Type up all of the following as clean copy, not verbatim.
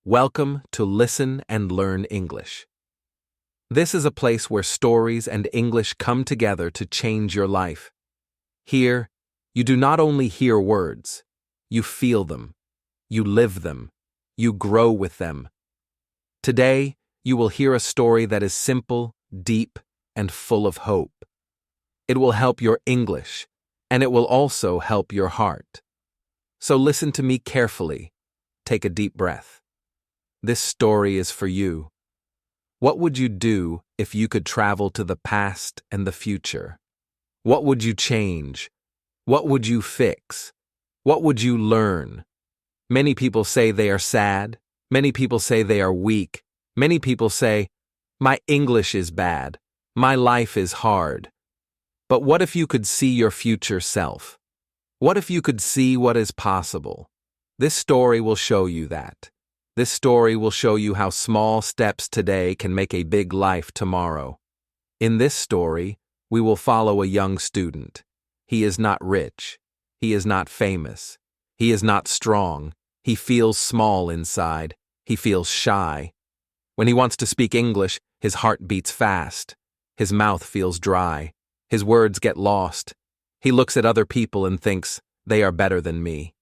Welcome to Listen and Learn English. This is a place where stories and English come together to change your life. Here, you do not only hear words, you feel them, you live them, you grow with them. Today, you will hear a story that is simple, deep, and full of hope. It will help your English, and it will also help your heart. So listen to me carefully. Take a deep breath. This story is for you. What would you do if you could travel to the past and the future? What would you change? What would you fix? What would you learn? Many people say they are sad. Many people say they are weak. Many people say, "My English is bad. My life is hard." But what if you could see your future self? What if you could see what is possible? This story will show you that. This story will show you how small steps today can make a big life tomorrow. In this story, we will follow a young student. He is not rich. He is not famous. He is not strong. He feels small inside. He feels shy. When he wants to speak English, his heart beats fast. His mouth feels dry. His words get lost. He looks at other people and thinks, they are better than me.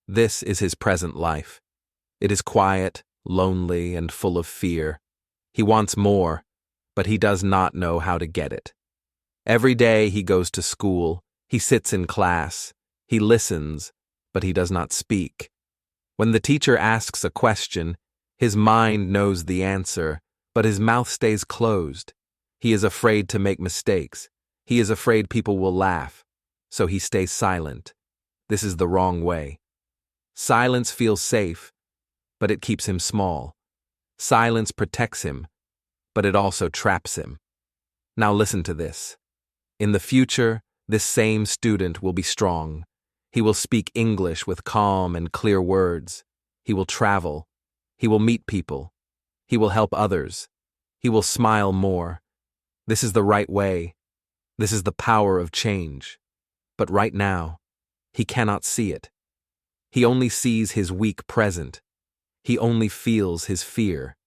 This is his present life. It is quiet, lonely, and full of fear. He wants more, but he does not know how to get it. Every day he goes to school, he sits in class, he listens, but he does not speak. When the teacher asks a question, his mind knows the answer, but his mouth stays closed. He is afraid to make mistakes. He is afraid people will laugh, so he stays silent. This is the wrong way. Silence feels safe, but it keeps him small. Silence protects him, but it also traps him. Now listen to this. In the future, this same student will be strong. He will speak English with calm and clear words. He will travel. He will meet people. He will help others. He will smile more. This is the right way. This is the power of change. But right now, he cannot see it. He only sees his weak present. He only feels his fear.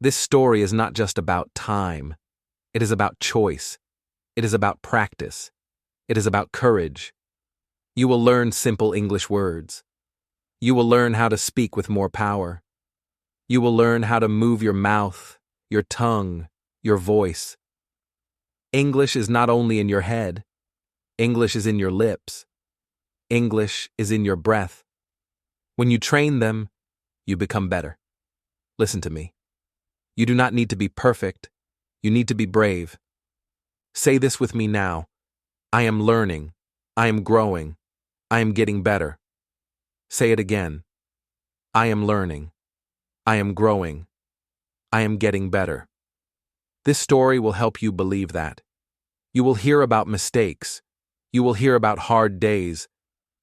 This story is not just about time. It is about choice. It is about practice. It is about courage. You will learn simple English words. You will learn how to speak with more power. You will learn how to move your mouth, your tongue, your voice. English is not only in your head. English is in your lips. English is in your breath. When you train them, you become better. Listen to me. You do not need to be perfect. You need to be brave. Say this with me now. I am learning. I am growing. I am getting better. Say it again. I am learning. I am growing. I am getting better. This story will help you believe that. You will hear about mistakes. You will hear about hard days.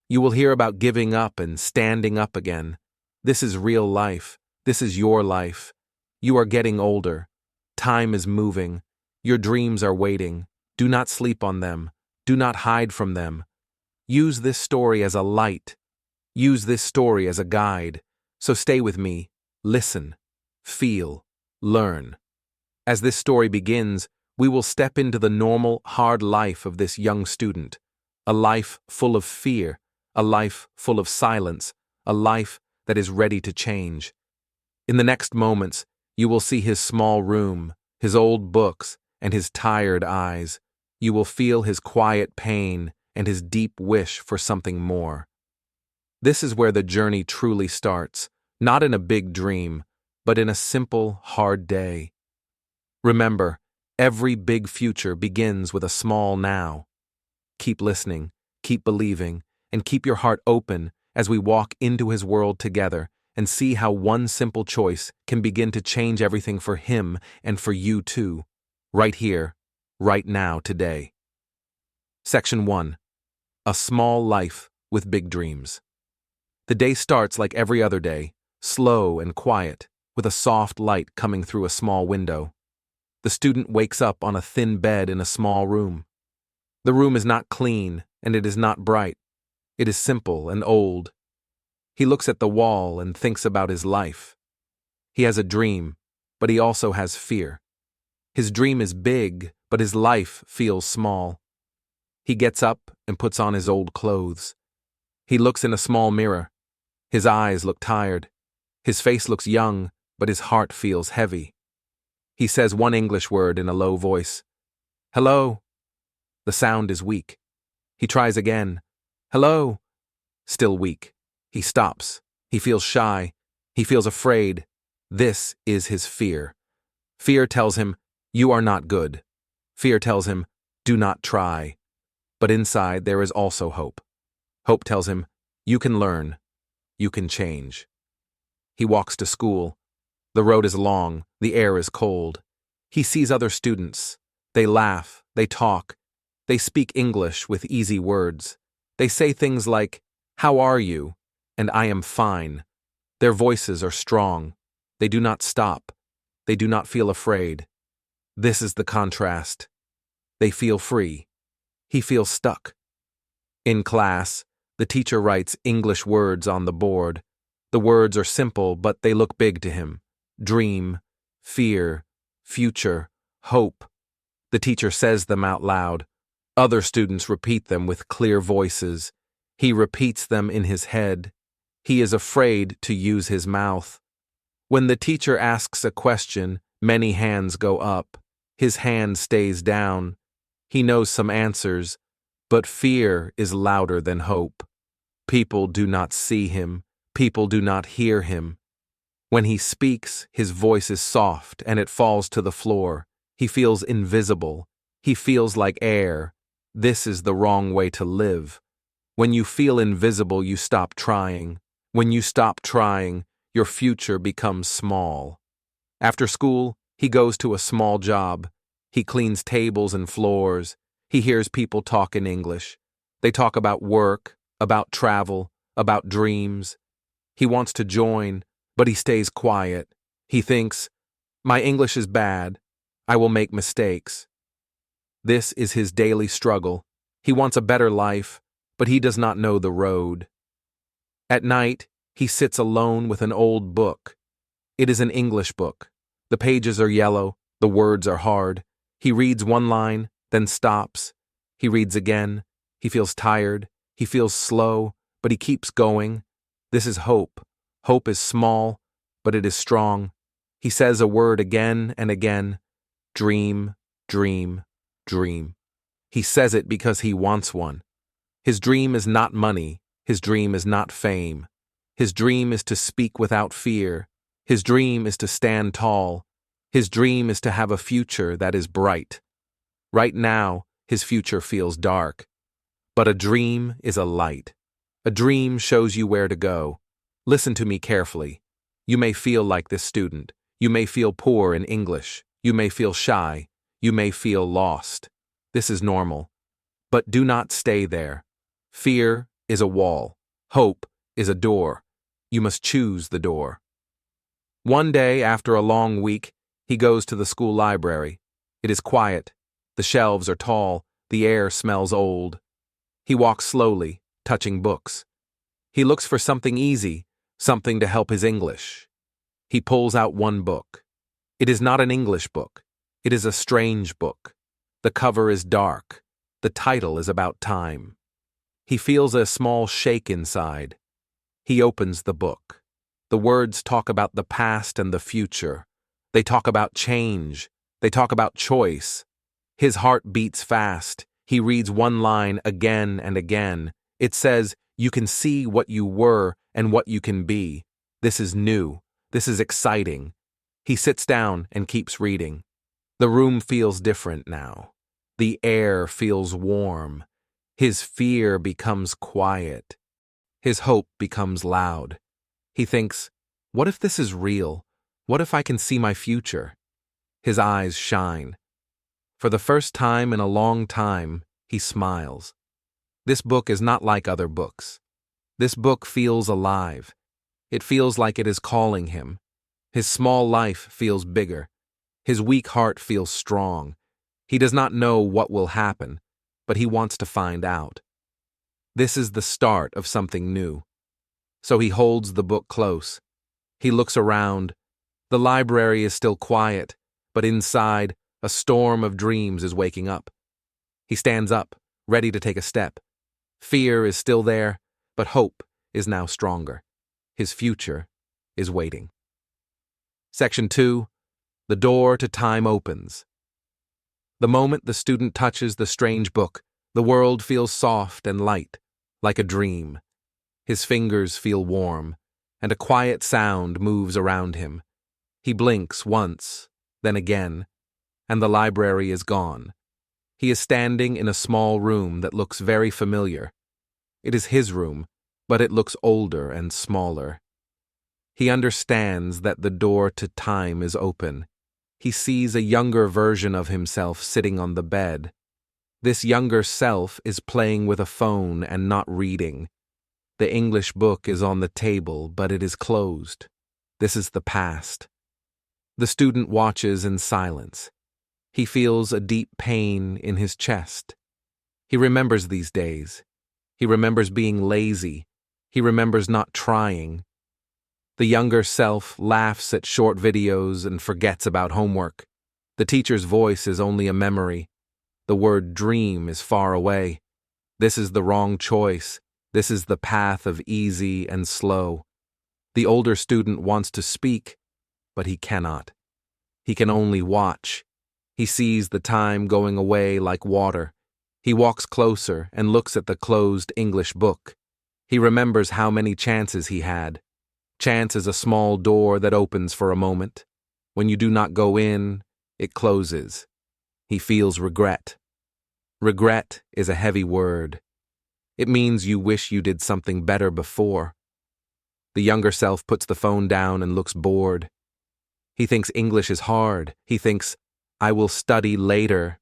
You will hear about giving up and standing up again. This is real life. This is your life. You are getting older. Time is moving. Your dreams are waiting. Do not sleep on them. Do not hide from them. Use this story as a light. Use this story as a guide. So stay with me. Listen. Feel. Learn. As this story begins, we will step into the normal, hard life of this young student. A life full of fear. A life full of silence. A life that is ready to change. In the next moments, you will see his small room, his old books, and his tired eyes. You will feel his quiet pain and his deep wish for something more. This is where the journey truly starts, not in a big dream, but in a simple, hard day. Remember, every big future begins with a small now. Keep listening, keep believing, and keep your heart open as we walk into his world together and see how one simple choice can begin to change everything for him and for you too, right here, right now, today. Section 1. A small life with big dreams. The day starts like every other day, slow and quiet, with a soft light coming through a small window. The student wakes up on a thin bed in a small room. The room is not clean and it is not bright. It is simple and old. He looks at the wall and thinks about his life. He has a dream, but he also has fear. His dream is big, but his life feels small. He gets up and puts on his old clothes. He looks in a small mirror. His eyes look tired. His face looks young, but his heart feels heavy. He says one English word in a low voice. Hello. The sound is weak. He tries again. Hello. Still weak. He stops. He feels shy. He feels afraid. This is his fear. Fear tells him, you are not good. Fear tells him, do not try. But inside there is also hope. Hope tells him, you can learn. You can change. He walks to school. The road is long. The air is cold. He sees other students. They laugh. They talk. They speak English with easy words. They say things like, how are you? And I am fine. Their voices are strong. They do not stop. They do not feel afraid. This is the contrast. They feel free. He feels stuck. In class, the teacher writes English words on the board. The words are simple, but they look big to him. Dream, fear, future, hope. The teacher says them out loud. Other students repeat them with clear voices. He repeats them in his head. He is afraid to use his mouth. When the teacher asks a question, many hands go up. His hand stays down. He knows some answers, but fear is louder than hope. People do not see him. People do not hear him. When he speaks, his voice is soft and it falls to the floor. He feels invisible. He feels like air. This is the wrong way to live. When you feel invisible, you stop trying. When you stop trying, your future becomes small. After school, he goes to a small job. He cleans tables and floors. He hears people talk in English. They talk about work, about travel, about dreams. He wants to join, but he stays quiet. He thinks, my English is bad. I will make mistakes. This is his daily struggle. He wants a better life, but he does not know the road. At night, he sits alone with an old book. It is an English book. The pages are yellow, the words are hard. He reads one line, then stops. He reads again. He feels tired. He feels slow, but he keeps going. This is hope. Hope is small, but it is strong. He says a word again and again. Dream, dream, dream. He says it because he wants one. His dream is not money. His dream is not fame. His dream is to speak without fear. His dream is to stand tall. His dream is to have a future that is bright. Right now, his future feels dark. But a dream is a light. A dream shows you where to go. Listen to me carefully. You may feel like this student. You may feel poor in English. You may feel shy. You may feel lost. This is normal. But do not stay there. Fear is a wall. Hope is a door. You must choose the door. One day, after a long week, he goes to the school library. It is quiet. The shelves are tall. The air smells old. He walks slowly, touching books. He looks for something easy, something to help his English. He pulls out one book. It is not an English book. It is a strange book. The cover is dark. The title is about time. He feels a small shake inside. He opens the book. The words talk about the past and the future. They talk about change. They talk about choice. His heart beats fast. He reads one line again and again. It says, you can see what you were and what you can be. This is new. This is exciting. He sits down and keeps reading. The room feels different now. The air feels warm. His fear becomes quiet. His hope becomes loud. He thinks, what if this is real? What if I can see my future? His eyes shine. For the first time in a long time, he smiles. This book is not like other books. This book feels alive. It feels like it is calling him. His small life feels bigger. His weak heart feels strong. He does not know what will happen, but he wants to find out. This is the start of something new. So he holds the book close. He looks around. The library is still quiet, but inside, a storm of dreams is waking up. He stands up, ready to take a step. Fear is still there, but hope is now stronger. His future is waiting. Section 2. The door to time opens. The moment the student touches the strange book, the world feels soft and light, like a dream. His fingers feel warm, and a quiet sound moves around him. He blinks once, then again, and the library is gone. He is standing in a small room that looks very familiar. It is his room, but it looks older and smaller. He understands that the door to time is open. He sees a younger version of himself sitting on the bed. This younger self is playing with a phone and not reading. The English book is on the table, but it is closed. This is the past. The student watches in silence. He feels a deep pain in his chest. He remembers these days. He remembers being lazy. He remembers not trying. The younger self laughs at short videos and forgets about homework. The teacher's voice is only a memory. The word dream is far away. This is the wrong choice. This is the path of easy and slow. The older student wants to speak, but he cannot. He can only watch. He sees the time going away like water. He walks closer and looks at the closed English book. He remembers how many chances he had. Chance is a small door that opens for a moment. When you do not go in, it closes. He feels regret. Regret is a heavy word. It means you wish you did something better before. The younger self puts the phone down and looks bored. He thinks English is hard. He thinks, I will study later.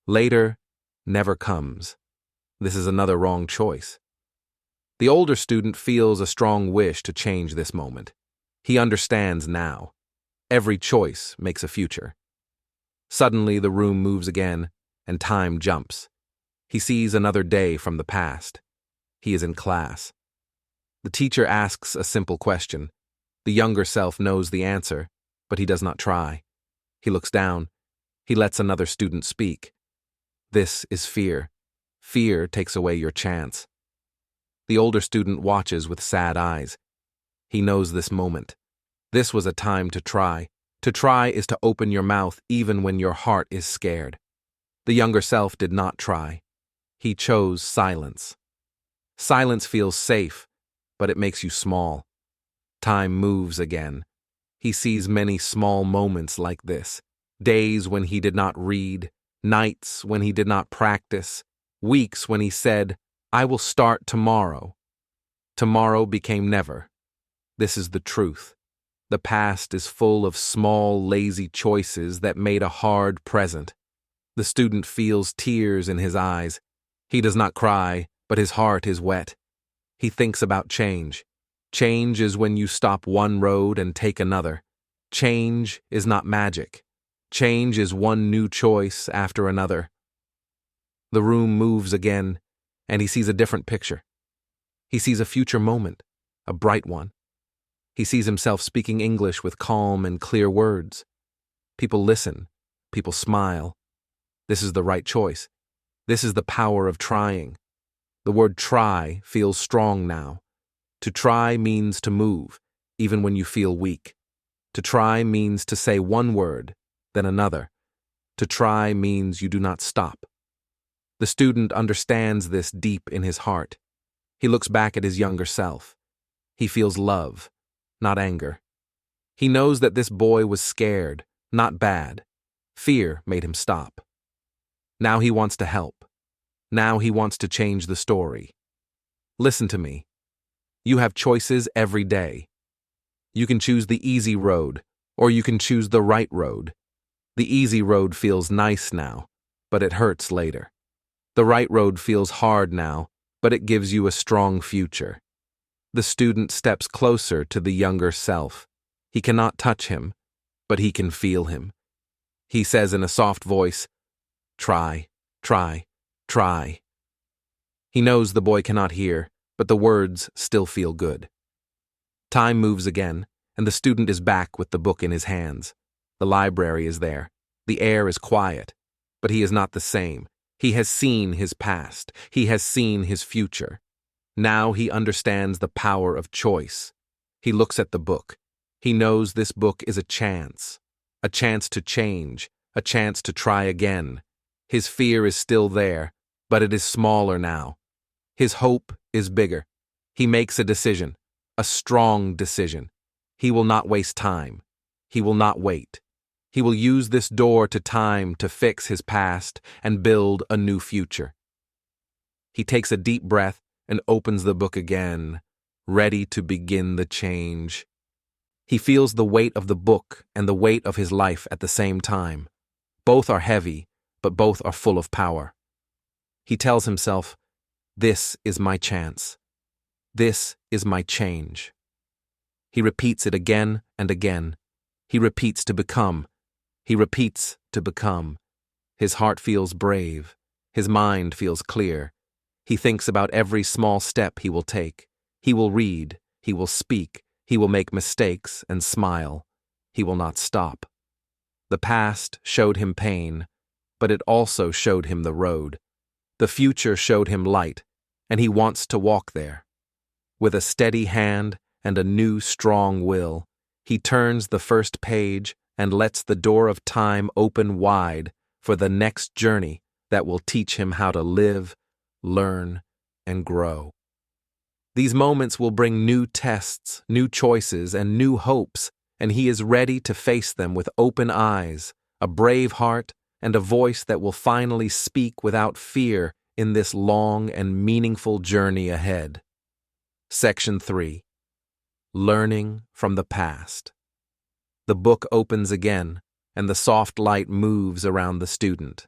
Later never comes. This is another wrong choice. The older student feels a strong wish to change this moment. He understands now. Every choice makes a future. Suddenly the room moves again, and time jumps. He sees another day from the past. He is in class. The teacher asks a simple question. The younger self knows the answer, but he does not try. He looks down. He lets another student speak. This is fear. Fear takes away your chance. The older student watches with sad eyes. He knows this moment. This was a time to try. To try is to open your mouth even when your heart is scared. The younger self did not try. He chose silence. Silence feels safe, but it makes you small. Time moves again. He sees many small moments like this. Days when he did not read, nights when he did not practice, weeks when he said, I will start tomorrow. Tomorrow became never. This is the truth. The past is full of small, lazy choices that made a hard present. The student feels tears in his eyes. He does not cry, but his heart is wet. He thinks about change. Change is when you stop one road and take another. Change is not magic. Change is one new choice after another. The room moves again, and he sees a different picture. He sees a future moment, a bright one. He sees himself speaking English with calm and clear words. People listen. People smile. This is the right choice. This is the power of trying. The word try feels strong now. To try means to move, even when you feel weak. To try means to say one word, then another. To try means you do not stop. The student understands this deep in his heart. He looks back at his younger self. He feels love, not anger. He knows that this boy was scared, not bad. Fear made him stop. Now he wants to help. Now he wants to change the story. Listen to me. You have choices every day. You can choose the easy road, or you can choose the right road. The easy road feels nice now, but it hurts later. The right road feels hard now, but it gives you a strong future. The student steps closer to the younger self. He cannot touch him, but he can feel him. He says in a soft voice, "Try, try, try." He knows the boy cannot hear, but the words still feel good. Time moves again, and the student is back with the book in his hands. The library is there. The air is quiet, but he is not the same. He has seen his past. He has seen his future. Now he understands the power of choice. He looks at the book. He knows this book is a chance to change, a chance to try again. His fear is still there, but it is smaller now. His hope is bigger. He makes a decision, a strong decision. He will not waste time. He will not wait. He will use this door to time to fix his past and build a new future. He takes a deep breath and opens the book again, ready to begin the change. He feels the weight of the book and the weight of his life at the same time. Both are heavy, but both are full of power. He tells himself, "This is my chance. This is my change." He repeats it again and again. He repeats to become. He repeats to become. His heart feels brave. His mind feels clear. He thinks about every small step he will take. He will read. He will speak. He will make mistakes and smile. He will not stop. The past showed him pain, but it also showed him the road. The future showed him light, and he wants to walk there. With a steady hand and a new, strong will, he turns the first page and lets the door of time open wide for the next journey that will teach him how to live, learn, and grow. These moments will bring new tests, new choices, and new hopes, and he is ready to face them with open eyes, a brave heart, and a voice that will finally speak without fear in this long and meaningful journey ahead. Section 3. Learning from the past. The book opens again, and the soft light moves around the student.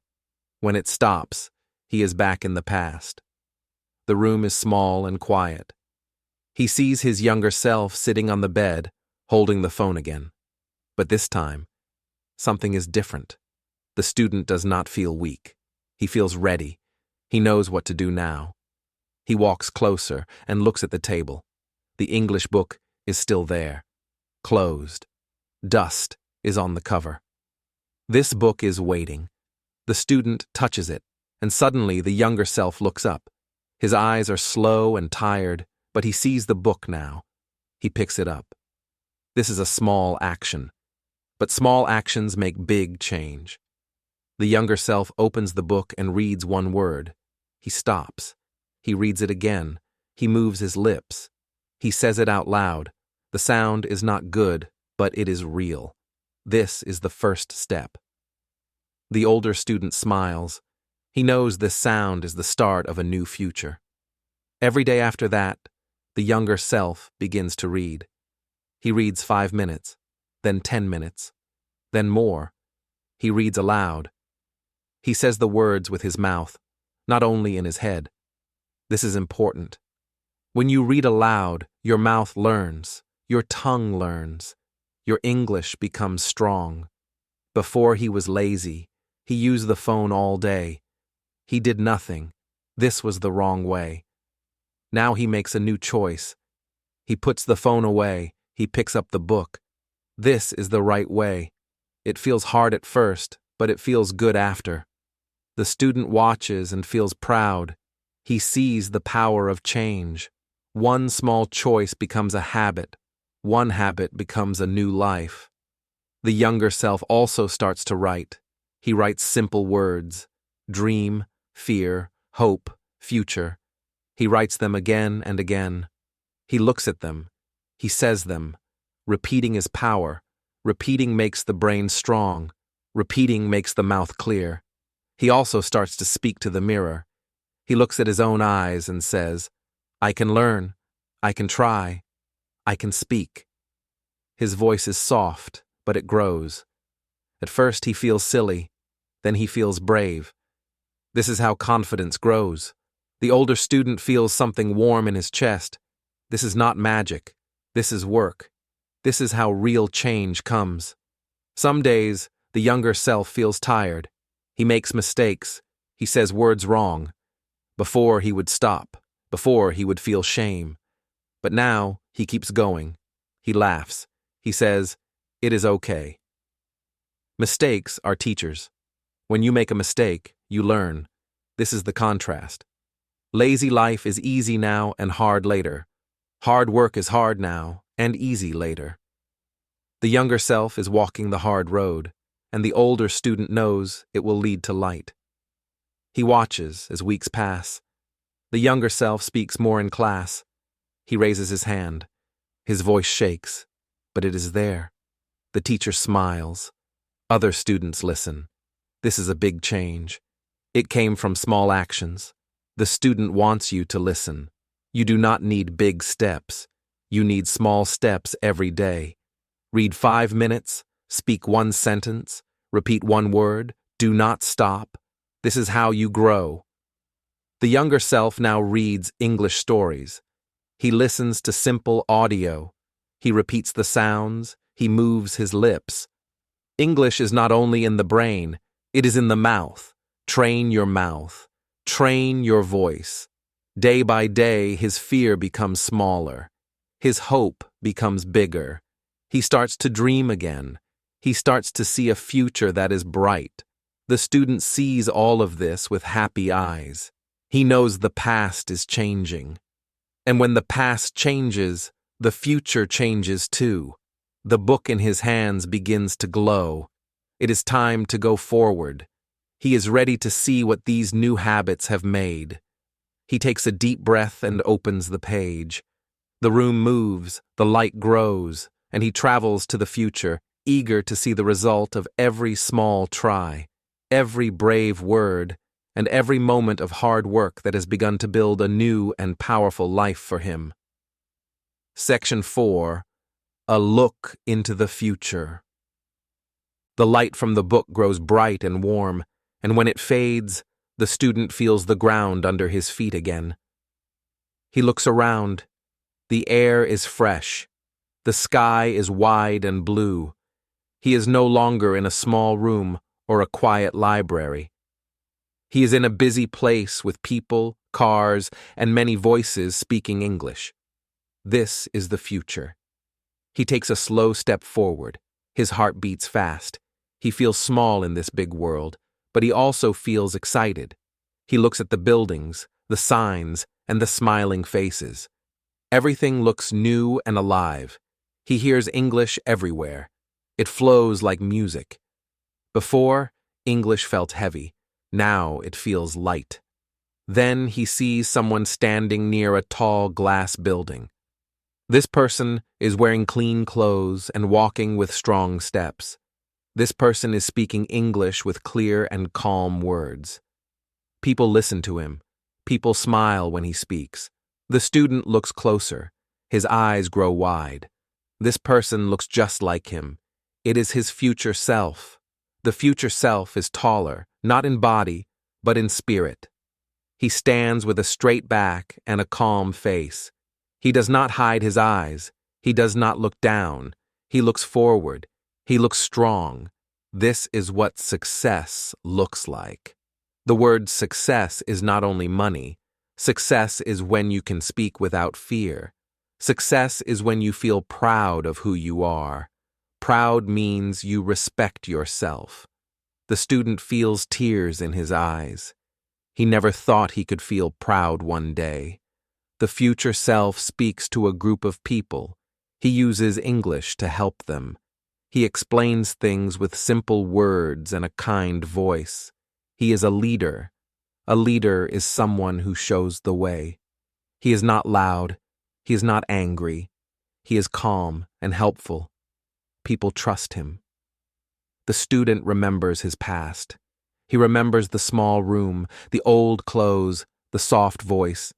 When it stops, he is back in the past. The room is small and quiet. He sees his younger self sitting on the bed, holding the phone again. But this time, something is different. The student does not feel weak. He feels ready. He knows what to do now. He walks closer and looks at the table. The English book is still there, closed. Dust is on the cover. This book is waiting. The student touches it, and suddenly the younger self looks up. His eyes are slow and tired, but he sees the book now. He picks it up. This is a small action, but small actions make big change. The younger self opens the book and reads one word. He stops. He reads it again. He moves his lips. He says it out loud. The sound is not good, but it is real. This is the first step. The older student smiles. He knows this sound is the start of a new future. Every day after that, the younger self begins to read. He reads 5 minutes, then 10 minutes, then more. He reads aloud. He says the words with his mouth, not only in his head. This is important. When you read aloud, your mouth learns, your tongue learns, your English becomes strong. Before he was lazy, he used the phone all day. He did nothing. This was the wrong way. Now he makes a new choice. He puts the phone away. He picks up the book. This is the right way. It feels hard at first, but it feels good after. The student watches and feels proud. He sees the power of change. One small choice becomes a habit. One habit becomes a new life. The younger self also starts to write. He writes simple words: dream, fear, hope, future. He writes them again and again. He looks at them. He says them. Repeating is power. Repeating makes the brain strong. Repeating makes the mouth clear. He also starts to speak to the mirror. He looks at his own eyes and says, "I can learn. I can try. I can speak." His voice is soft, but it grows. At first he feels silly. Then he feels brave. This is how confidence grows. The older student feels something warm in his chest. This is not magic. This is work. This is how real change comes. Some days, the younger self feels tired. He makes mistakes. He says words wrong. Before he would stop. Before he would feel shame. But now he keeps going. He laughs. He says, "It is okay." Mistakes are teachers. When you make a mistake, you learn. This is the contrast. Lazy life is easy now and hard later. Hard work is hard now and easy later. The younger self is walking the hard road, and the older student knows it will lead to light. He watches as weeks pass. The younger self speaks more in class. He raises his hand. His voice shakes, but it is there. The teacher smiles. Other students listen. This is a big change. It came from small actions. The student wants you to listen. You do not need big steps. You need small steps every day. Read 5 minutes, speak 1 sentence, repeat 1 word, do not stop. This is how you grow. The younger self now reads English stories. He listens to simple audio. He repeats the sounds. He moves his lips. English is not only in the brain, it is in the mouth. Train your mouth. Train your voice. Day by day, his fear becomes smaller. His hope becomes bigger. He starts to dream again. He starts to see a future that is bright. The student sees all of this with happy eyes. He knows the past is changing. And when the past changes, the future changes too. The book in his hands begins to glow. It is time to go forward. He is ready to see what these new habits have made. He takes a deep breath and opens the page. The room moves, the light grows, and he travels to the future, eager to see the result of every small try, every brave word, and every moment of hard work that has begun to build a new and powerful life for him. Section 4. A look into the future. The light from the book grows bright and warm, and when it fades, the student feels the ground under his feet again. He looks around. The air is fresh. The sky is wide and blue. He is no longer in a small room or a quiet library. He is in a busy place with people, cars, and many voices speaking English. This is the future. He takes a slow step forward. His heart beats fast. He feels small in this big world, but he also feels excited. He looks at the buildings, the signs, and the smiling faces. Everything looks new and alive. He hears English everywhere. It flows like music. Before, English felt heavy. Now it feels light. Then he sees someone standing near a tall glass building. This person is wearing clean clothes and walking with strong steps. This person is speaking English with clear and calm words. People listen to him. People smile when he speaks. The student looks closer. His eyes grow wide. This person looks just like him. It is his future self. The future self is taller, not in body, but in spirit. He stands with a straight back and a calm face. He does not hide his eyes. He does not look down. He looks forward. He looks strong. This is what success looks like. The word success is not only money. Success is when you can speak without fear. Success is when you feel proud of who you are. Proud means you respect yourself. The student feels tears in his eyes. He never thought he could feel proud one day. The future self speaks to a group of people. He uses English to help them. He explains things with simple words and a kind voice. He is a leader. A leader is someone who shows the way. He is not loud. He is not angry. He is calm and helpful. People trust him. The student remembers his past. He remembers the small room, the old clothes, the soft voice.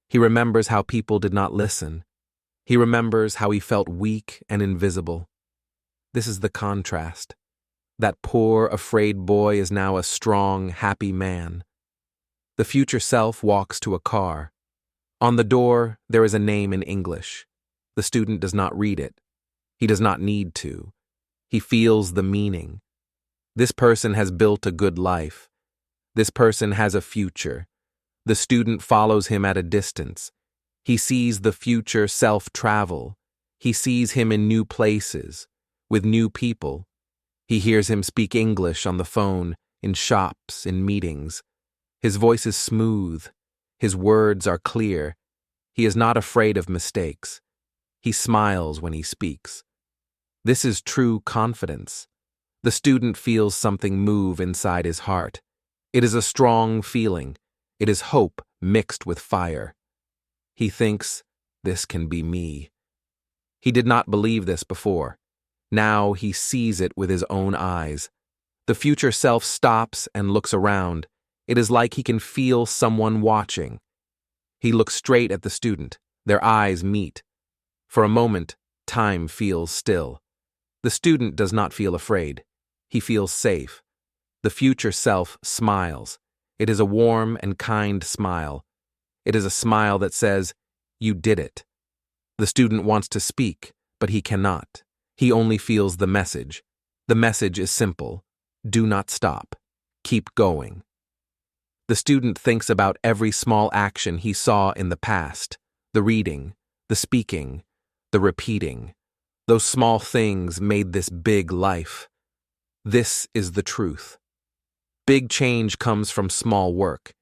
He remembers how people did not listen. He remembers how he felt weak and invisible. This is the contrast. That poor, afraid boy is now a strong, happy man. The future self walks to a car. On the door, there is a name in English. The student does not read it. He does not need to. He feels the meaning. This person has built a good life. This person has a future. The student follows him at a distance. He sees the future self travel. He sees him in new places, with new people. He hears him speak English on the phone, in shops, in meetings. His voice is smooth. His words are clear. He is not afraid of mistakes. He smiles when he speaks. This is true confidence. The student feels something move inside his heart. It is a strong feeling. It is hope mixed with fire. He thinks, this can be me. He did not believe this before. Now he sees it with his own eyes. The future self stops and looks around. It is like he can feel someone watching. He looks straight at the student. Their eyes meet. For a moment, time feels still. The student does not feel afraid. He feels safe. The future self smiles. It is a warm and kind smile. It is a smile that says, "You did it." The student wants to speak, but he cannot. He only feels the message. The message is simple. Do not stop. Keep going. The student thinks about every small action he saw in the past, the reading, the speaking, the repeating. Those small things made this big life. This is the truth. Big change comes from small work.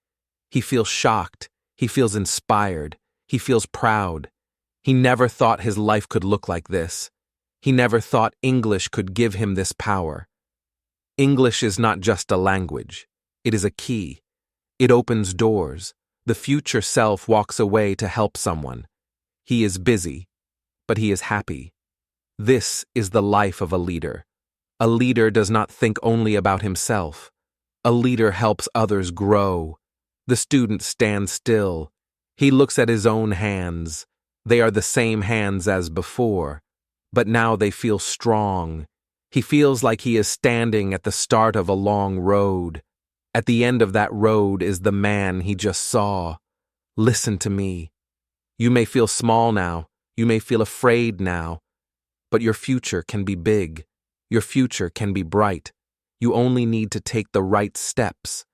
He feels shocked. He feels inspired. He feels proud. He never thought his life could look like this. He never thought English could give him this power. English is not just a language. It is a key. It opens doors. The future self walks away to help someone. He is busy, but he is happy. This is the life of a leader. A leader does not think only about himself. A leader helps others grow. The student stands still. He looks at his own hands. They are the same hands as before, but now they feel strong. He feels like he is standing at the start of a long road. At the end of that road is the man he just saw. Listen to me. You may feel small now. You may feel afraid now. But your future can be big. Your future can be bright. You only need to take the right steps.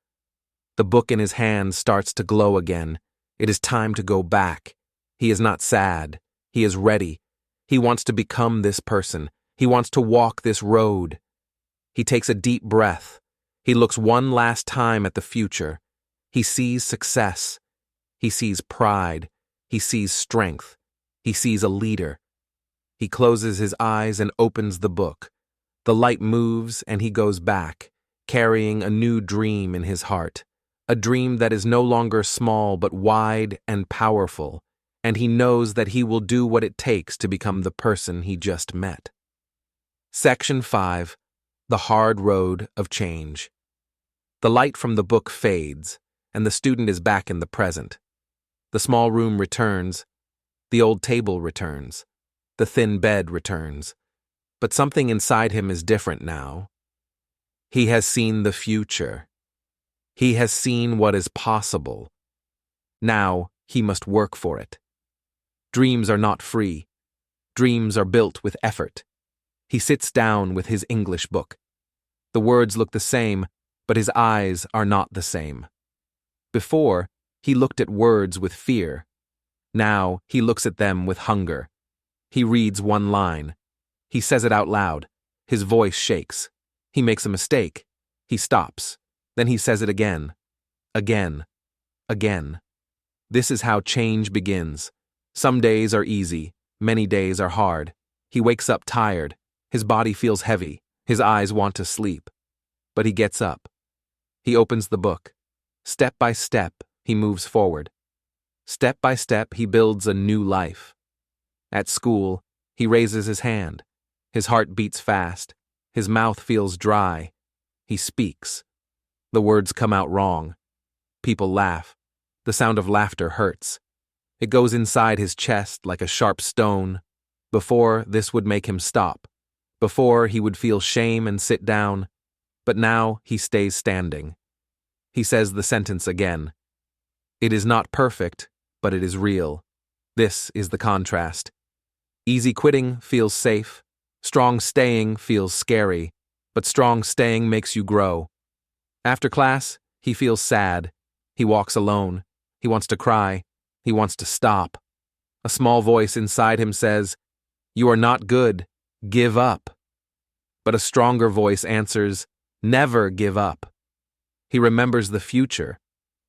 The book in his hand starts to glow again. It is time to go back. He is not sad. He is ready. He wants to become this person. He wants to walk this road. He takes a deep breath. He looks one last time at the future. He sees success. He sees pride. He sees strength. He sees a leader. He closes his eyes and opens the book. The light moves and he goes back, carrying a new dream in his heart. A dream that is no longer small but wide and powerful. And he knows that he will do what it takes to become the person he just met. Section 5. The Hard Road of Change. The light from the book fades, and the student is back in the present. The small room returns. The old table returns. The thin bed returns. But something inside him is different now. He has seen the future. He has seen what is possible. Now he must work for it. Dreams are not free. Dreams are built with effort. He sits down with his English book. The words look the same, but his eyes are not the same. Before, he looked at words with fear. Now he looks at them with hunger. He reads one line. He says it out loud. His voice shakes. He makes a mistake. He stops. Then he says it again. Again. Again. This is how change begins. Some days are easy. Many days are hard. He wakes up tired. His body feels heavy. His eyes want to sleep. But he gets up. He opens the book. Step by step, he moves forward. Step by step, he builds a new life. At school, he raises his hand. His heart beats fast. His mouth feels dry. He speaks. The words come out wrong. People laugh. The sound of laughter hurts. It goes inside his chest like a sharp stone. Before, this would make him stop. Before, he would feel shame and sit down. But now, he stays standing. He says the sentence again. It is not perfect, but it is real. This is the contrast. Easy quitting feels safe. Strong staying feels scary. But strong staying makes you grow. After class, he feels sad. He walks alone. He wants to cry. He wants to stop. A small voice inside him says, You are not good. Give up. But a stronger voice answers, never give up. He remembers the future.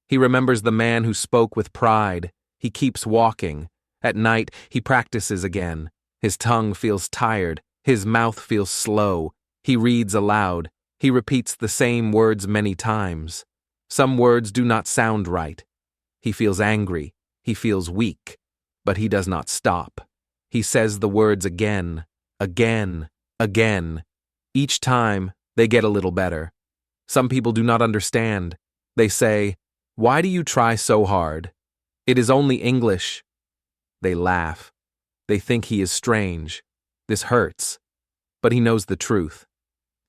He remembers the man who spoke with pride. He keeps walking. At night, he practices again. His tongue feels tired. His mouth feels slow. He reads aloud. He repeats the same words many times. Some words do not sound right. He feels angry. He feels weak. But he does not stop. He says the words again, again, again. Each time, they get a little better. Some people do not understand. They say, "Why do you try so hard? It is only English." They laugh. They think he is strange. This hurts. But he knows the truth.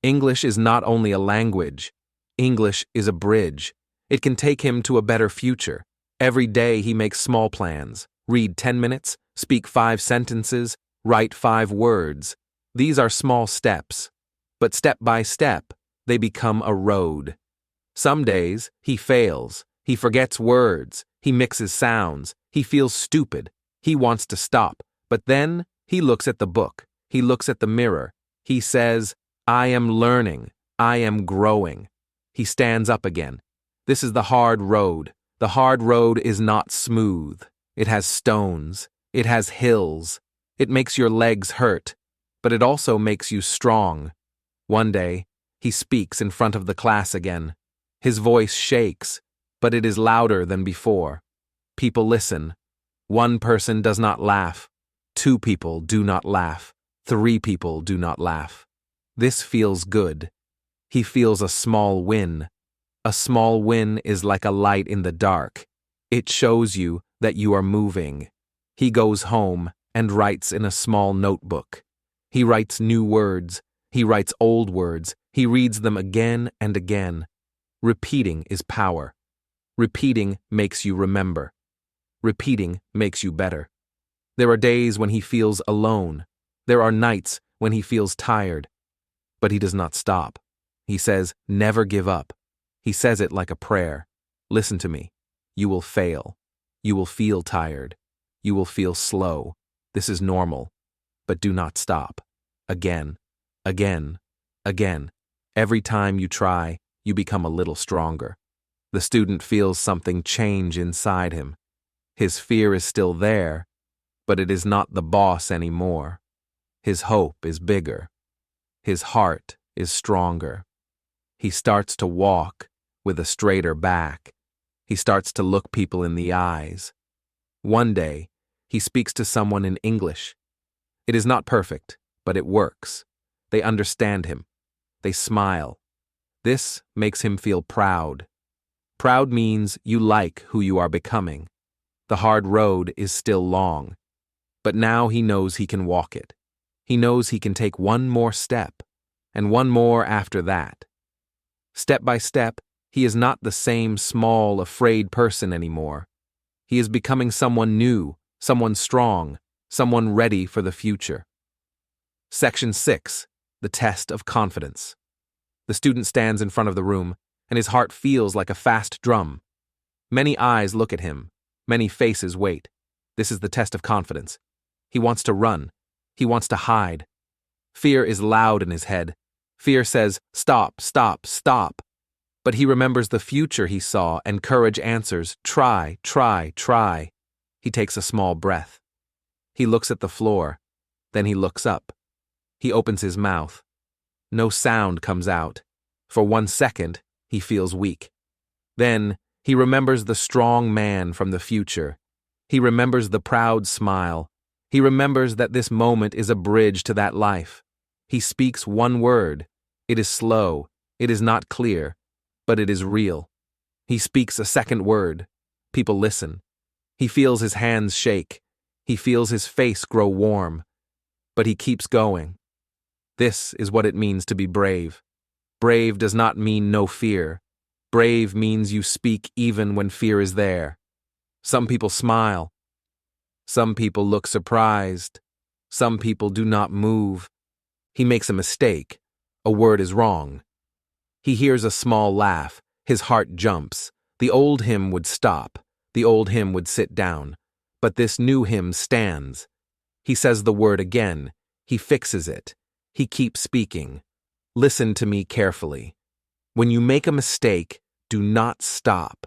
English is not only a language. English is a bridge. It can take him to a better future. Every day he makes small plans. Read 10 minutes, speak 5 sentences, write 5 words. These are small steps. But step by step, they become a road. Some days, he fails. He forgets words. He mixes sounds. He feels stupid. He wants to stop. But then, he looks at the book. He looks at the mirror. He says, "I am learning. I am growing." He stands up again. This is the hard road. The hard road is not smooth. It has stones. It has hills. It makes your legs hurt. But it also makes you strong. One day, he speaks in front of the class again. His voice shakes, but it is louder than before. People listen. 1 person does not laugh. 2 people do not laugh. 3 people do not laugh. This feels good. He feels a small win. A small win is like a light in the dark. It shows you that you are moving. He goes home and writes in a small notebook. He writes new words. He writes old words. He reads them again and again. Repeating is power. Repeating makes you remember. Repeating makes you better. There are days when he feels alone. There are nights when he feels tired. But he does not stop. He says, never give up. He says it like a prayer. Listen to me. You will fail. You will feel tired. You will feel slow. This is normal. But do not stop. Again. Again, again. Every time you try, you become a little stronger. The student feels something change inside him. His fear is still there, but it is not the boss anymore. His hope is bigger. His heart is stronger. He starts to walk with a straighter back. He starts to look people in the eyes. One day, he speaks to someone in English. It is not perfect, but it works. They understand him. They smile. This makes him feel proud. Proud means you like who you are becoming. The hard road is still long. But now he knows he can walk it. He knows he can take one more step, and one more after that. Step by step, he is not the same small, afraid person anymore. He is becoming someone new, someone strong, someone ready for the future. Section 6. The test of confidence. The student stands in front of the room, and his heart feels like a fast drum. Many eyes look at him. Many faces wait. This is the test of confidence. He wants to run. He wants to hide. Fear is loud in his head. Fear says, "Stop, stop, stop." But he remembers the future he saw, and courage answers, "Try, try, try." He takes a small breath. He looks at the floor. Then he looks up. He opens his mouth. No sound comes out. For 1 second, he feels weak. Then, he remembers the strong man from the future. He remembers the proud smile. He remembers that this moment is a bridge to that life. He speaks one word. It is slow. It is not clear. But it is real. He speaks a second word. People listen. He feels his hands shake. He feels his face grow warm. But he keeps going. This is what it means to be brave. Brave does not mean no fear. Brave means you speak even when fear is there. Some people smile. Some people look surprised. Some people do not move. He makes a mistake. A word is wrong. He hears a small laugh. His heart jumps. The old him would stop. The old him would sit down. But this new him stands. He says the word again. He fixes it. He keeps speaking. Listen to me carefully. When you make a mistake, do not stop.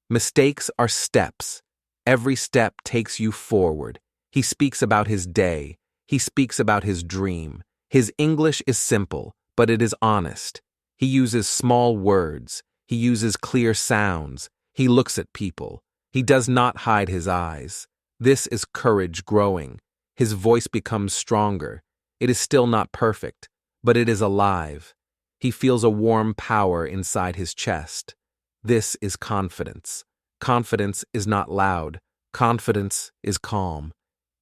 Mistakes are steps. Every step takes you forward. He speaks about his day. He speaks about his dream. His English is simple, but it is honest. He uses small words. He uses clear sounds. He looks at people. He does not hide his eyes. This is courage growing. His voice becomes stronger. It is still not perfect, but it is alive. He feels a warm power inside his chest. This is confidence. Confidence is not loud. Confidence is calm.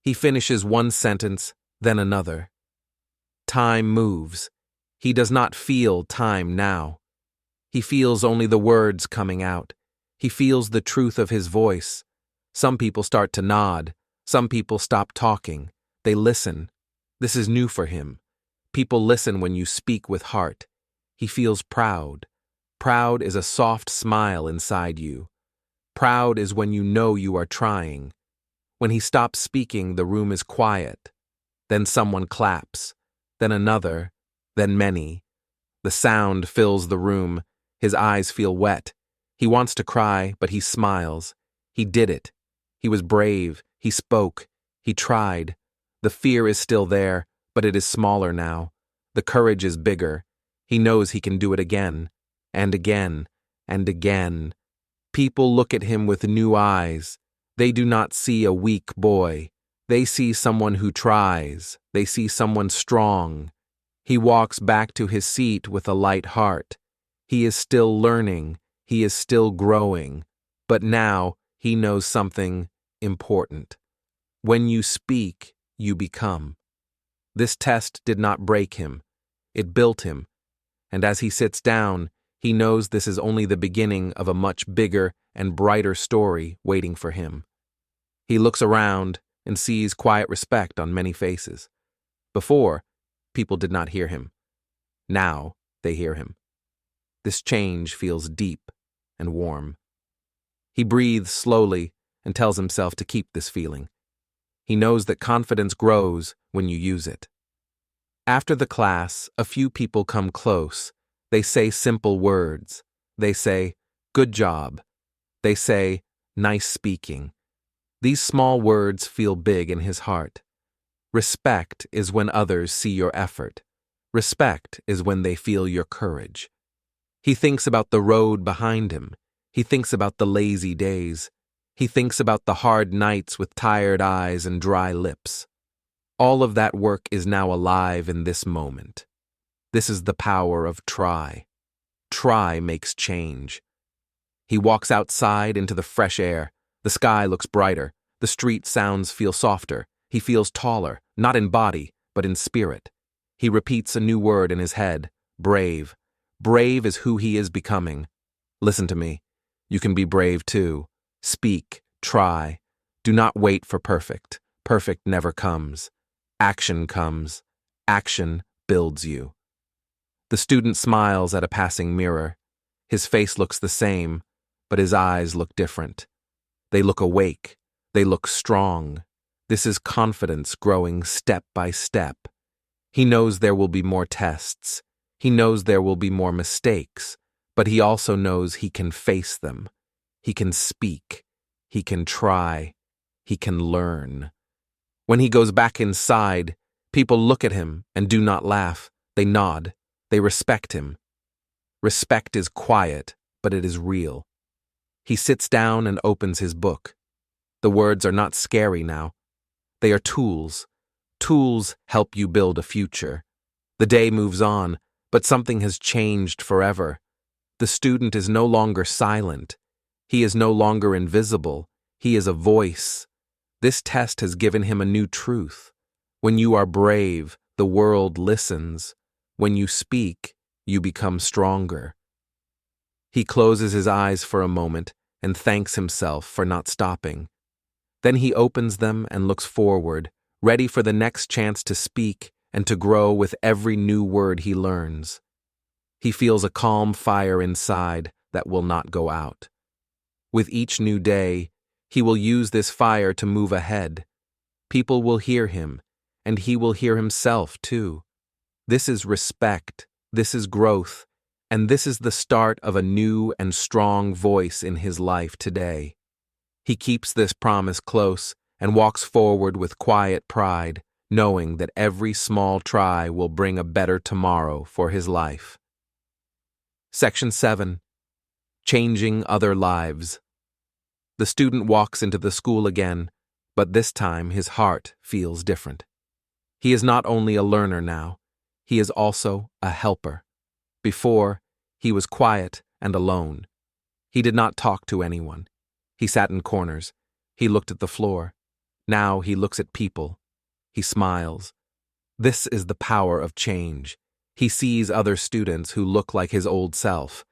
He finishes one sentence, then another. Time moves. He does not feel time now. He feels only the words coming out. He feels the truth of his voice. Some people start to nod. Some people stop talking. They listen. This is new for him. People listen when you speak with heart. He feels proud. Proud is a soft smile inside you. Proud is when you know you are trying. When he stops speaking, the room is quiet. Then someone claps. Then another. Then many. The sound fills the room. His eyes feel wet. He wants to cry, but he smiles. He did it. He was brave. He spoke. He tried. The fear is still there, but it is smaller now. The courage is bigger. He knows he can do it again, and again, and again. People look at him with new eyes. They do not see a weak boy. They see someone who tries. They see someone strong. He walks back to his seat with a light heart. He is still learning. He is still growing. But now he knows something important. When you speak, you become. This test did not break him. It built him. And as he sits down, he knows this is only the beginning of a much bigger and brighter story waiting for him. He looks around and sees quiet respect on many faces. Before, people did not hear him. Now, they hear him. This change feels deep and warm. He breathes slowly and tells himself to keep this feeling. He knows that confidence grows when you use it. After the class, a few people come close. They say simple words. They say, "Good job." They say, "Nice speaking." These small words feel big in his heart. Respect is when others see your effort. Respect is when they feel your courage. He thinks about the road behind him. He thinks about the lazy days. He thinks about the hard nights with tired eyes and dry lips. All of that work is now alive in this moment. This is the power of try. Try makes change. He walks outside into the fresh air. The sky looks brighter. The street sounds feel softer. He feels taller, not in body, but in spirit. He repeats a new word in his head, brave. Brave is who he is becoming. Listen to me. You can be brave too. Speak, try. Do not wait for perfect. Perfect never comes. Action comes. Action builds you. The student smiles at a passing mirror. His face looks the same, but his eyes look different. They look awake. They look strong. This is confidence growing step by step. He knows there will be more tests. He knows there will be more mistakes, but he also knows he can face them. He can speak. He can try. He can learn. When he goes back inside, people look at him and do not laugh. They nod. They respect him. Respect is quiet, but it is real. He sits down and opens his book. The words are not scary now. They are tools. Tools help you build a future. The day moves on, but something has changed forever. The student is no longer silent. He is no longer invisible. He is a voice. This test has given him a new truth. When you are brave, the world listens. When you speak, you become stronger. He closes his eyes for a moment and thanks himself for not stopping. Then he opens them and looks forward, ready for the next chance to speak and to grow with every new word he learns. He feels a calm fire inside that will not go out. With each new day, he will use this fire to move ahead. People will hear him, and he will hear himself too. This is respect, this is growth, and this is the start of a new and strong voice in his life today. He keeps this promise close and walks forward with quiet pride, knowing that every small try will bring a better tomorrow for his life. Section 7. Changing Other Lives. The student walks into the school again, but this time his heart feels different. He is not only a learner now, he is also a helper. Before, he was quiet and alone. He did not talk to anyone. He sat in corners. He looked at the floor. Now he looks at people. He smiles. This is the power of change. He sees other students who look like his old self.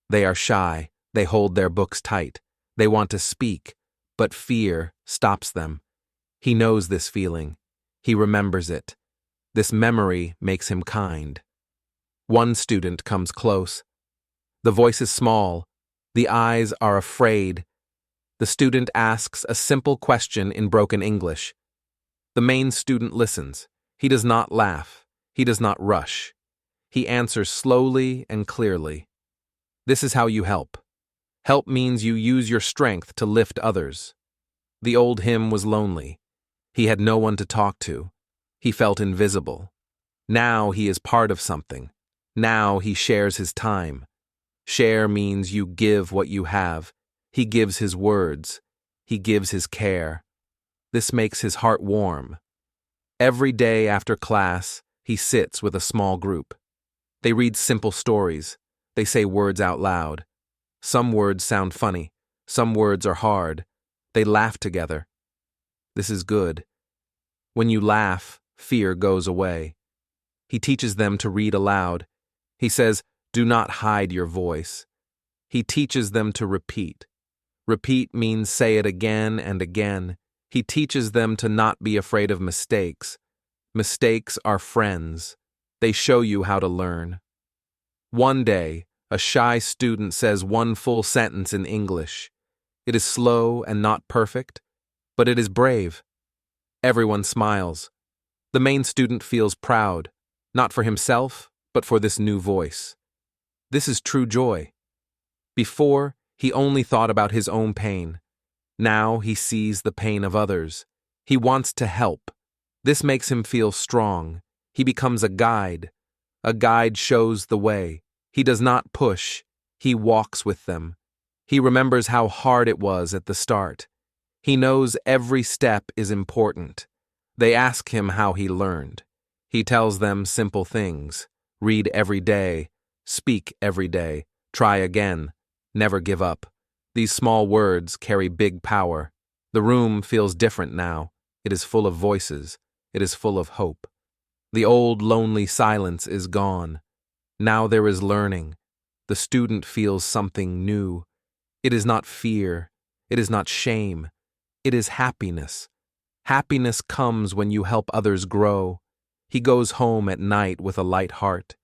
They are shy. They hold their books tight. They want to speak, but fear stops them. He knows this feeling. He remembers it. This memory makes him kind. One student comes close. The voice is small. The eyes are afraid. The student asks a simple question in broken English. The main student listens. He does not laugh. He does not rush. He answers slowly and clearly. This is how you help. Help means you use your strength to lift others. The old him was lonely. He had no one to talk to. He felt invisible. Now he is part of something. Now he shares his time. Share means you give what you have. He gives his words. He gives his care. This makes his heart warm. Every day after class, he sits with a small group. They read simple stories. They say words out loud. Some words sound funny. Some words are hard. They laugh together. This is good. When you laugh, fear goes away. He teaches them to read aloud. He says, do not hide your voice. He teaches them to repeat. Repeat means say it again and again. He teaches them to not be afraid of mistakes. Mistakes are friends. They show you how to learn. One day, a shy student says one full sentence in English. It is slow and not perfect, but it is brave. Everyone smiles. The main student feels proud, not for himself, but for this new voice. This is true joy. Before, he only thought about his own pain. Now he sees the pain of others. He wants to help. This makes him feel strong. He becomes a guide. A guide shows the way. He does not push. He walks with them. He remembers how hard it was at the start. He knows every step is important. They ask him how he learned. He tells them simple things. Read every day. Speak every day. Try again. Never give up. These small words carry big power. The room feels different now. It is full of voices. It is full of hope. The old lonely silence is gone. Now there is learning. The student feels something new. It is not fear. It is not shame. It is happiness. Happiness comes when you help others grow. He goes home at night with a light heart.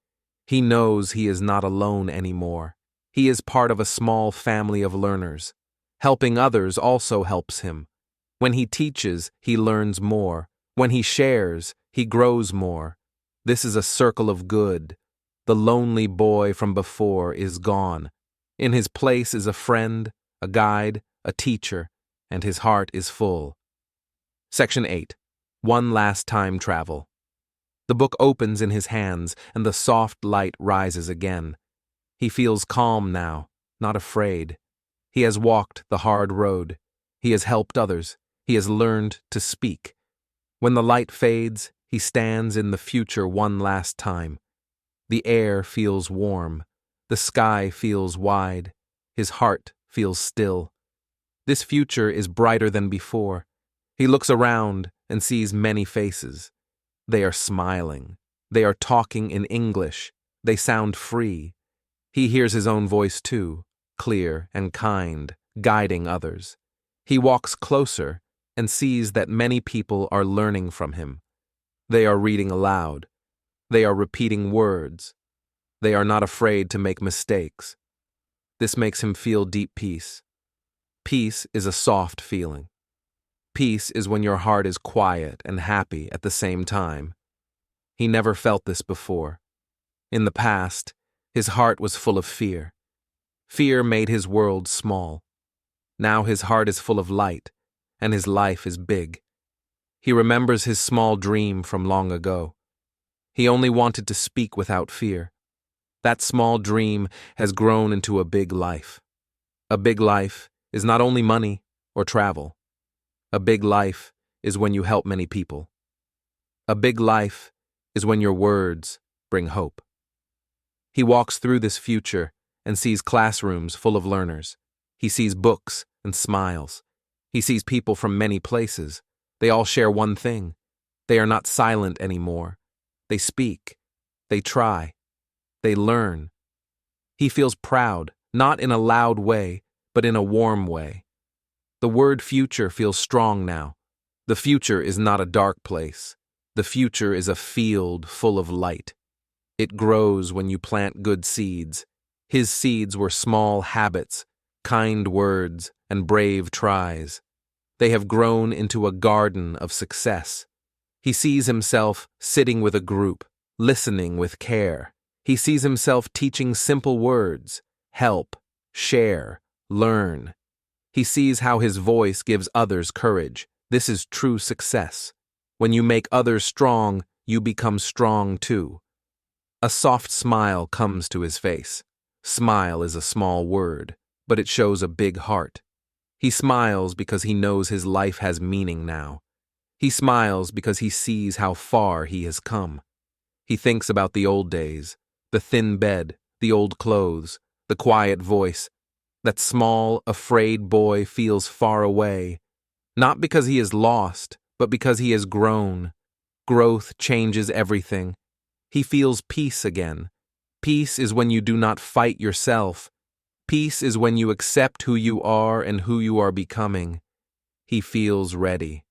He knows he is not alone anymore. He is part of a small family of learners. Helping others also helps him. When he teaches, he learns more. When he shares, he grows more. This is a circle of good. The lonely boy from before is gone. In his place is a friend, a guide, a teacher, and his heart is full. Section 8. One Last Time Travel. The book opens in his hands, and the soft light rises again. He feels calm now, not afraid. He has walked the hard road. He has helped others. He has learned to speak. When the light fades, he stands in the future one last time. The air feels warm. The sky feels wide. His heart feels still. This future is brighter than before. He looks around and sees many faces. They are smiling. They are talking in English. They sound free. He hears his own voice too, clear and kind, guiding others. He walks closer and sees that many people are learning from him. They are reading aloud. They are repeating words. They are not afraid to make mistakes. This makes him feel deep peace. Peace is a soft feeling. Peace is when your heart is quiet and happy at the same time. He never felt this before. In the past, his heart was full of fear. Fear made his world small. Now his heart is full of light, and his life is big. He remembers his small dream from long ago. He only wanted to speak without fear. That small dream has grown into a big life. A big life is not only money or travel. A big life is when you help many people. A big life is when your words bring hope. He walks through this future and sees classrooms full of learners. He sees books and smiles. He sees people from many places. They all share one thing. They are not silent anymore. They speak. They try. They learn. He feels proud, not in a loud way, but in a warm way. The word future feels strong now. The future is not a dark place. The future is a field full of light. It grows when you plant good seeds. His seeds were small habits, kind words, and brave tries. They have grown into a garden of success. He sees himself sitting with a group, listening with care. He sees himself teaching simple words: help, share, learn. He sees how his voice gives others courage. This is true success. When you make others strong, you become strong too. A soft smile comes to his face. Smile is a small word, but it shows a big heart. He smiles because he knows his life has meaning now. He smiles because he sees how far he has come. He thinks about the old days, the thin bed, the old clothes, the quiet voice. That small, afraid boy feels far away, not because he is lost, but because he has grown. Growth changes everything. He feels peace again. Peace is when you do not fight yourself. Peace is when you accept who you are and who you are becoming. He feels ready.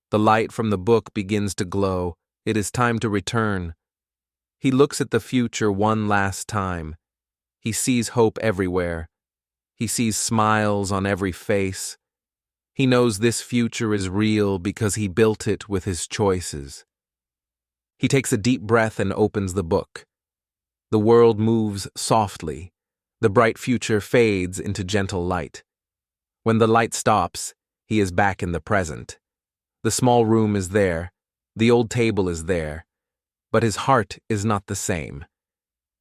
The light from the book begins to glow. It is time to return. He looks at the future one last time. He sees hope everywhere. He sees smiles on every face. He knows this future is real because he built it with his choices. He takes a deep breath and opens the book. The world moves softly. The bright future fades into gentle light. When the light stops, he is back in the present. The small room is there. The old table is there. But his heart is not the same.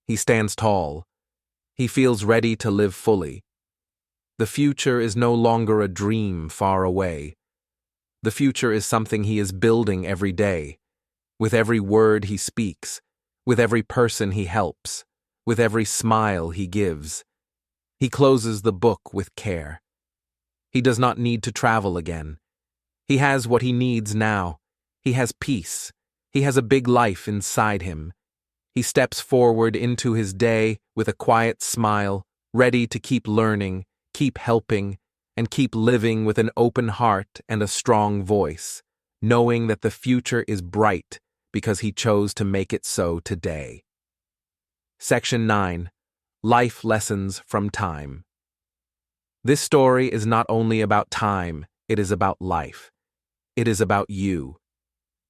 He stands tall. He feels ready to live fully. The future is no longer a dream far away. The future is something he is building every day, with every word he speaks, with every person he helps, with every smile he gives. He closes the book with care. He does not need to travel again. He has what he needs now. He has peace. He has a big life inside him. He steps forward into his day with a quiet smile, ready to keep learning, keep helping, and keep living with an open heart and a strong voice, knowing that the future is bright because he chose to make it so today. Section 9. Life Lessons from Time. This story is not only about time, it is about life. It is about you.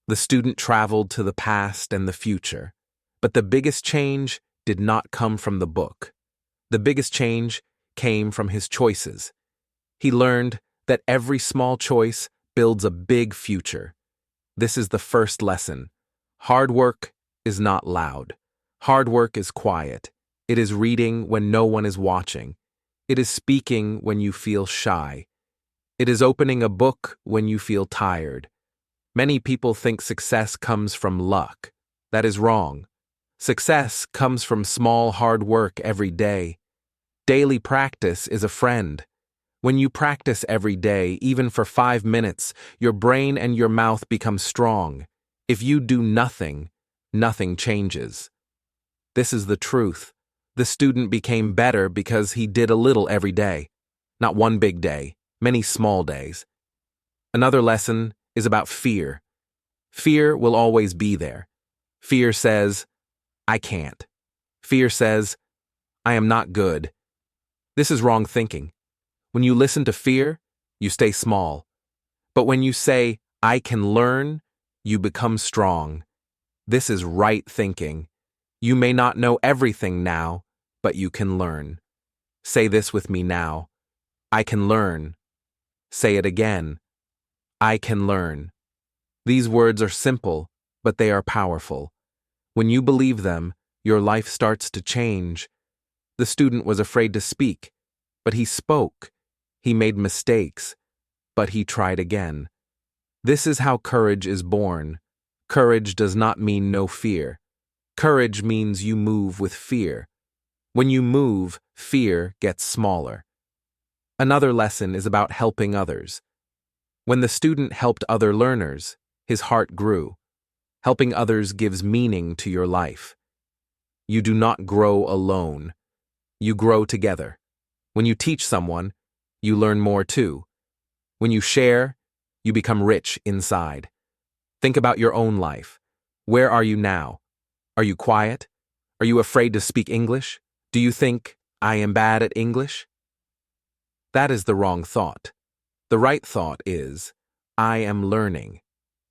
The student traveled to the past and the future, but the biggest change did not come from the book. The biggest change came from his choices. He learned that every small choice builds a big future. This is the first lesson. Hard work is not loud. Hard work is quiet. It is reading when no one is watching. It is speaking when you feel shy. It is opening a book when you feel tired. Many people think success comes from luck. That is wrong. Success comes from small hard work every day. Daily practice is a friend. When you practice every day, even for 5 minutes, your brain and your mouth become strong. If you do nothing, nothing changes. This is the truth. The student became better because he did a little every day. Not one big day, many small days. Another lesson is about fear. Fear will always be there. Fear says, I can't. Fear says, I am not good. This is wrong thinking. When you listen to fear, you stay small. But when you say, I can learn, you become strong. This is right thinking. You may not know everything now, but you can learn. Say this with me now. I can learn. Say it again. I can learn. These words are simple, but they are powerful. When you believe them, your life starts to change. The student was afraid to speak, but he spoke. He made mistakes, but he tried again. This is how courage is born. Courage does not mean no fear. Courage means you move with fear. When you move, fear gets smaller. Another lesson is about helping others. When the student helped other learners, his heart grew. Helping others gives meaning to your life. You do not grow alone. You grow together. When you teach someone, you learn more too. When you share, you become rich inside. Think about your own life. Where are you now? Are you quiet? Are you afraid to speak English? Do you think, I am bad at English? That is the wrong thought. The right thought is, I am learning.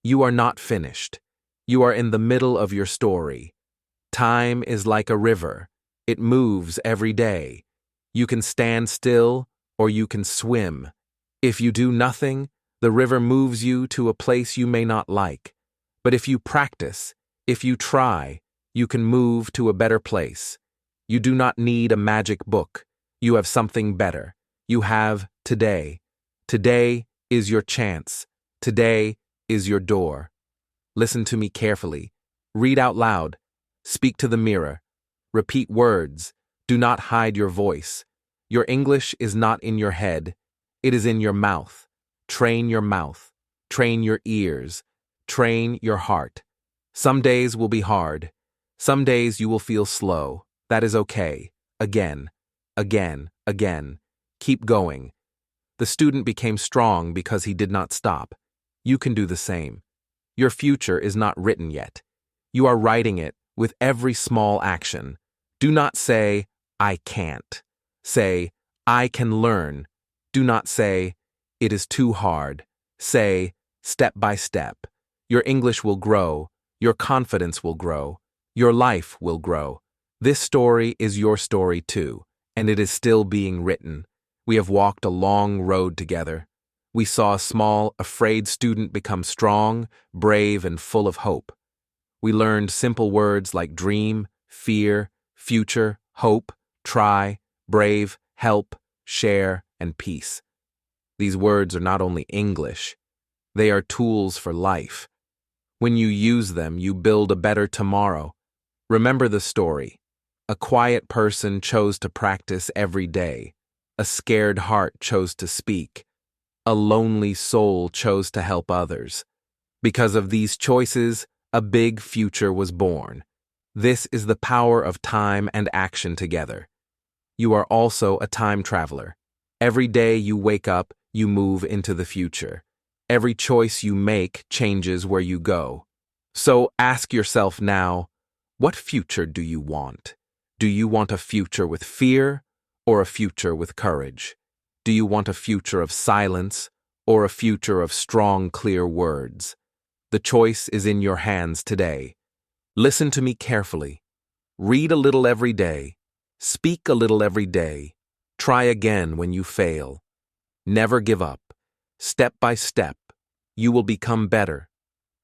You are not finished. You are in the middle of your story. Time is like a river. It moves every day. You can stand still or you can swim. If you do nothing, the river moves you to a place you may not like. But if you practice, if you try, you can move to a better place. You do not need a magic book. You have something better. You have today. Today is your chance. Today is your door. Listen to me carefully. Read out loud. Speak to the mirror. Repeat words. Do not hide your voice. Your English is not in your head. It is in your mouth. Train your mouth. Train your ears. Train your heart. Some days will be hard. Some days you will feel slow. That is okay. Again, again, again. Keep going. The student became strong because he did not stop. You can do the same. Your future is not written yet. You are writing it with every small action. Do not say, I can't. Say, I can learn. Do not say, it is too hard. Say, step by step. Your English will grow. Your confidence will grow. Your life will grow. This story is your story too, and it is still being written. We have walked a long road together. We saw a small, afraid student become strong, brave, and full of hope. We learned simple words like dream, fear, future, hope, try, brave, help, share, and peace. These words are not only English, they are tools for life. When you use them, you build a better tomorrow. Remember the story. A quiet person chose to practice every day. A scared heart chose to speak. A lonely soul chose to help others. Because of these choices, a big future was born. This is the power of time and action together. You are also a time traveler. Every day you wake up, you move into the future. Every choice you make changes where you go. So ask yourself now, what future do you want? Do you want a future with fear or a future with courage? Do you want a future of silence or a future of strong, clear words? The choice is in your hands today. Listen to me carefully. Read a little every day. Speak a little every day. Try again when you fail. Never give up. Step by step, you will become better.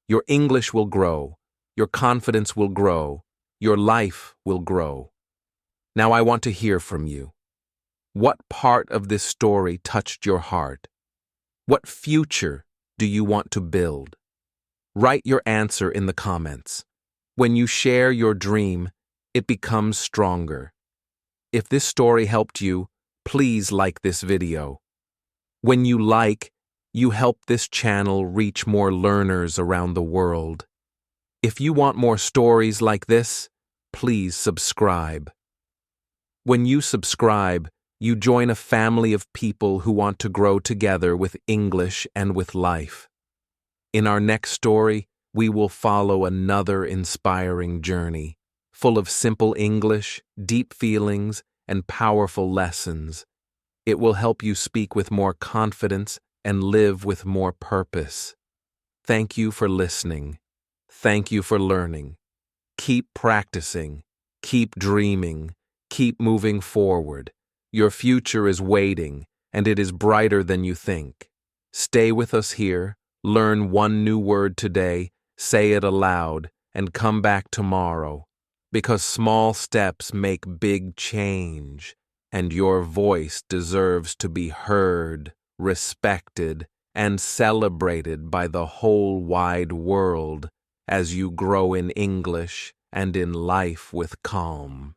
Your English will grow. Your confidence will grow. Your life will grow. Now I want to hear from you. What part of this story touched your heart? What future do you want to build? Write your answer in the comments. When you share your dream, it becomes stronger. If this story helped you, please like this video. When you like, you help this channel reach more learners around the world. If you want more stories like this, please subscribe. When you subscribe, you join a family of people who want to grow together with English and with life. In our next story, we will follow another inspiring journey, full of simple English, deep feelings, and powerful lessons. It will help you speak with more confidence and live with more purpose. Thank you for listening. Thank you for learning. Keep practicing. Keep dreaming. Keep moving forward. Your future is waiting, and it is brighter than you think. Stay with us here, learn one new word today, say it aloud, and come back tomorrow. Because small steps make big change, and your voice deserves to be heard, respected, and celebrated by the whole wide world as you grow in English and in life with calm.